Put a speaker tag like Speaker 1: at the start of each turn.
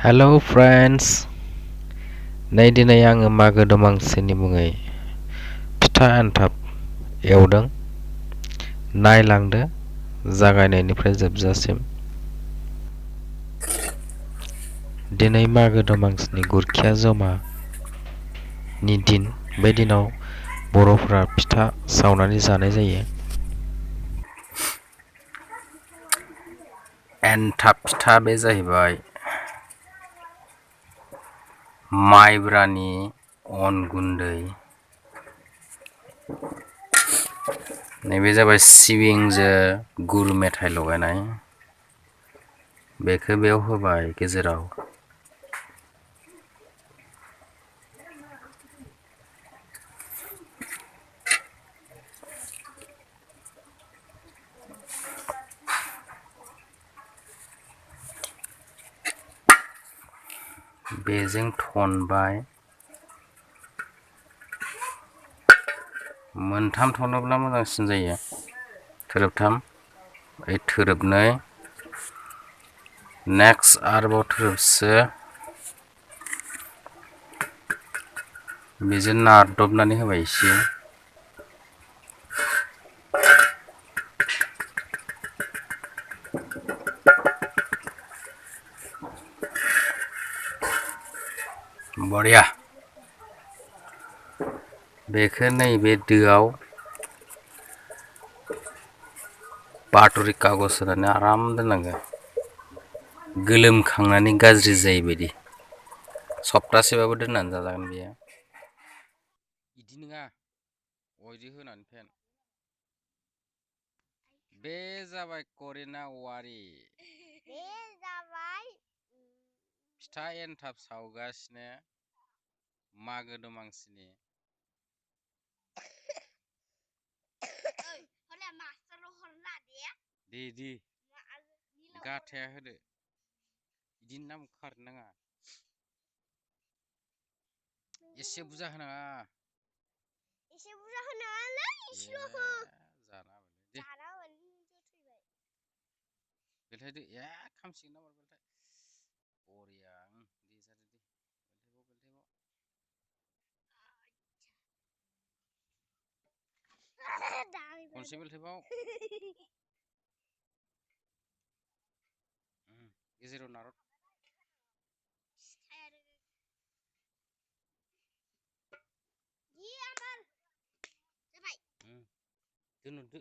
Speaker 1: Hello friends, नै दिनै आङो मागो दमासिनि मुङै फिथा एन्थाब एवदों। नायलांदो जागायनायनिफ्राय जोबजासिम। दिनै मागो दमासिनि गुरखिया जमानि दिन। बे दिनाव बर'फोरा फिथा सावनानै जानाय जायो। एन्थाब फिथा बे जाहैबाय माइब्रानि अन गुन्दै। नैबे जाबाय सिबिंजों गुर मेथाइ लगायनाय। बेखौ बेयाव होबाय गेजेराव। बेजों थनबाय। मोनथाम थनोब्ला मोजांसिन जायो। थोरोबथाम, थोरोबनै, नेक्स्ट आरोबाव थोरोबसे। बेजों नारदबनानै होबाय एसे। बरिया। बेखौ नैबे दोआव बातरि कागज होनानै आराम दोननांगो। गोलोमखांनानै गाज्रि जायै बायदि। सप्तासेबाबो दोननानै जाजागोन बेयो। इदि नङा, अयदि होनानै फेन। बे जाबाय करिना औवारि। बे जाबाय फिथा एन्थाब सावगासिनो मागो दमासिनि। दे गाथाया होदो। बिदिनो नाम खारनो नाङा। एसे बुरजा होनाङा। एसे बुरजा होनाङालै इसेल' हो। जाना बेलथायदो खामसिगोन ना मारबाथाय। बरिया दे जादो दे। खनसे बेलथायबाव। गेजेराव नारद। दोनहरदो।